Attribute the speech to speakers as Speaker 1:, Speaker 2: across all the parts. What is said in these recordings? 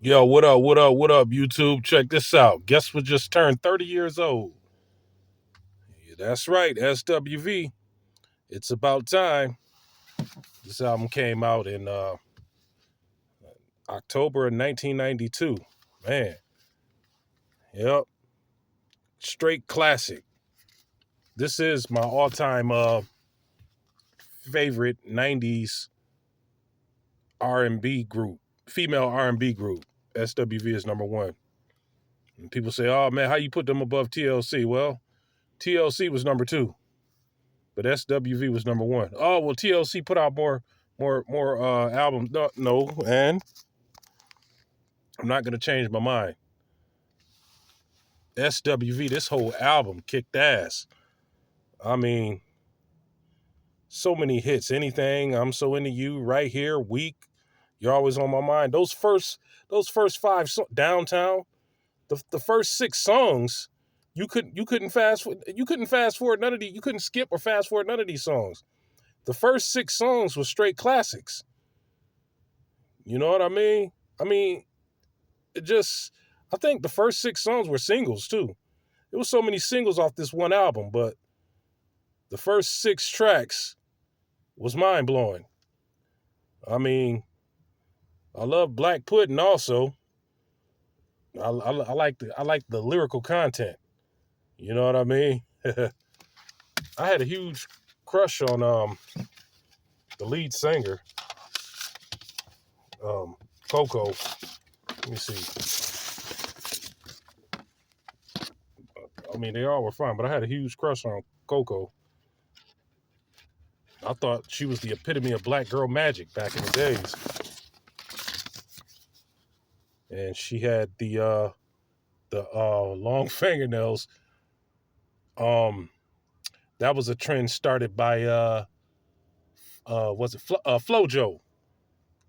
Speaker 1: Yo, what up, what up, what up, YouTube? Check this out. Guess what just turned 30 years old? Yeah, that's right, SWV. It's about time. This album came out in October of 1992. Man, yep, straight classic. This is my all-time favorite 90s R&B group, female R&B group. SWV is number one. And people say, oh man, how you put them above TLC? Well, TLC was number two, but SWV was number one. Oh well, TLC put out more albums. No, and I'm not gonna change my mind. SWV, this whole album kicked ass. I mean, so many hits. Anything, I'm so into you, right here, weak. You're always on my mind. Those first five downtown, the first six songs, you couldn't fast forward none of these. You couldn't skip or fast forward none of these songs. The first six songs were straight classics. You know what I mean? I mean, I think the first six songs were singles too. There was so many singles off this one album, but the first six tracks was mind blowing. I mean, I love Black Pudding also. I like the lyrical content. You know what I mean? I had a huge crush on the lead singer, Coco. Let me see. I mean, they all were fine, but I had a huge crush on Coco. I thought she was the epitome of black girl magic back in the days. And she had the long fingernails. That was a trend started by FloJo.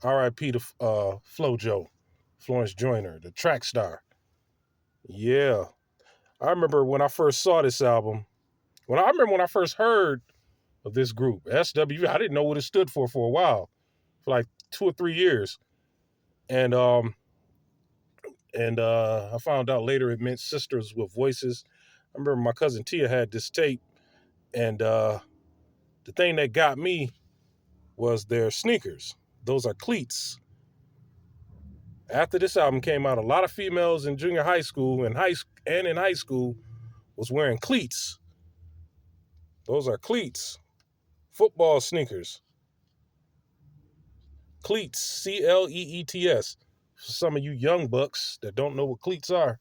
Speaker 1: R.I.P. to FloJo, Florence Joyner, the track star. Yeah. I remember when I first saw this album, when I first heard of this group, SWV, I didn't know what it stood for a while, for like 2 or 3 years. And I found out later it meant Sisters with Voices. I remember my cousin Tia had this tape, and the thing that got me was their sneakers. Those are cleats. After this album came out, a lot of females in junior high school and in high school was wearing cleats. Those are cleats. Football sneakers. Cleats, CLEETS. For some of you young bucks that don't know what cleats are.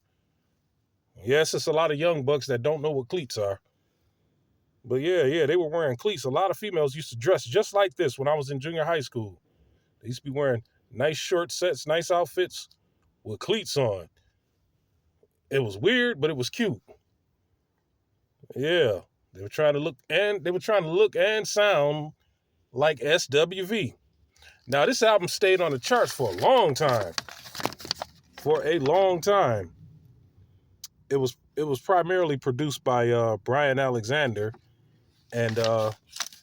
Speaker 1: Yes, it's a lot of young bucks that don't know what cleats are. But yeah, they were wearing cleats. A lot of females used to dress just like this when I was in junior high school. They used to be wearing nice short sets, nice outfits with cleats on. It was weird, but it was cute. Yeah, they were trying to look and sound like SWV. Now, this album stayed on the charts for a long time. It was primarily produced by Brian Alexander, and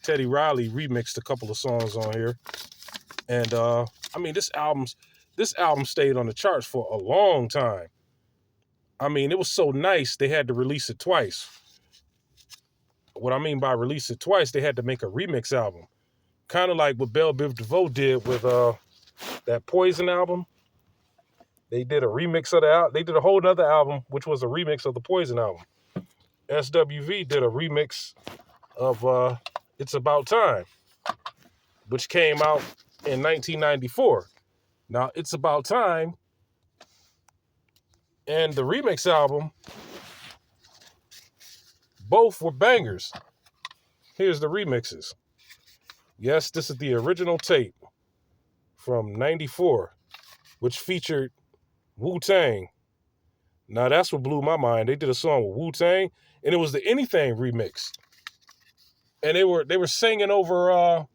Speaker 1: Teddy Riley remixed a couple of songs on here. And I mean, this album stayed on the charts for a long time. I mean, it was so nice they had to release it twice. What I mean by release it twice, they had to make a remix album. Kind of like what Belle Biv DeVoe did with that Poison album. They did a remix of the album. They did a whole other album, which was a remix of the Poison album. SWV did a remix of It's About Time, which came out in 1994. Now, It's About Time and the remix album, both were bangers. Here's the remixes. Yes, this is the original tape from 94, which featured Wu-Tang. Now, that's what blew my mind. They did a song with Wu-Tang, and it was the Anything remix. And they were singing over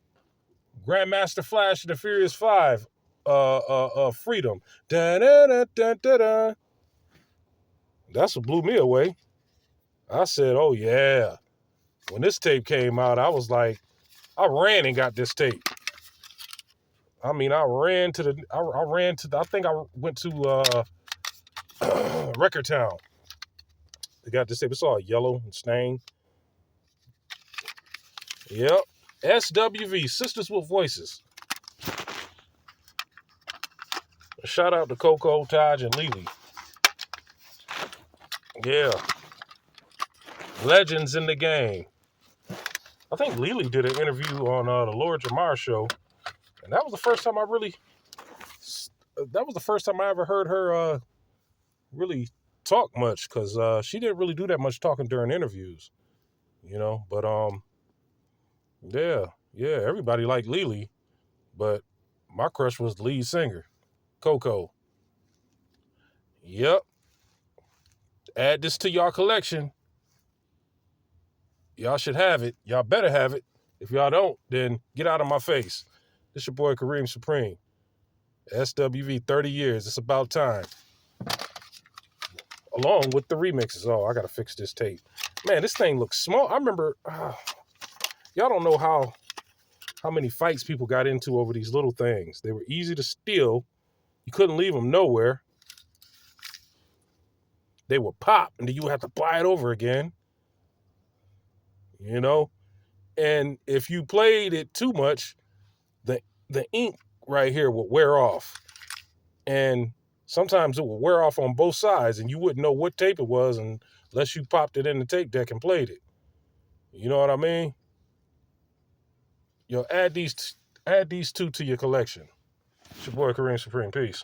Speaker 1: Grandmaster Flash and the Furious Five, Freedom. Da-da-da-da-da-da. That's what blew me away. I said, oh yeah. When this tape came out, I was like, I ran and got this tape. I mean, I ran to the, I think I went to Record Town. They got this tape. It's all yellow and stained. Yep. SWV, Sisters with Voices. Shout out to Coco, Taj, and Lily. Yeah. Legends in the game. I think Lily did an interview on the Lord Jamar show. And that was the first time I ever heard her really talk much, because she didn't really do that much talking during interviews, you know. But yeah, everybody liked Lily, but my crush was the lead singer, Coco. Yep. Add this to y'all collection. Y'all should have it. Y'all better have it. If y'all don't, then get out of my face. This your boy Kareem Supreme. SWV 30 years. It's about time. Along with the remixes. Oh, I gotta fix this tape. Man, this thing looks small. I remember, y'all don't know how many fights people got into over these little things. They were easy to steal. You couldn't leave them nowhere. They would pop, and then you would have to buy it over again. You know? And if you played it too much, the ink right here would wear off. And sometimes it would wear off on both sides, and you wouldn't know what tape it was unless you popped it in the tape deck and played it. You know what I mean? Add these two to your collection. It's your boy Kareem Supreme. Peace.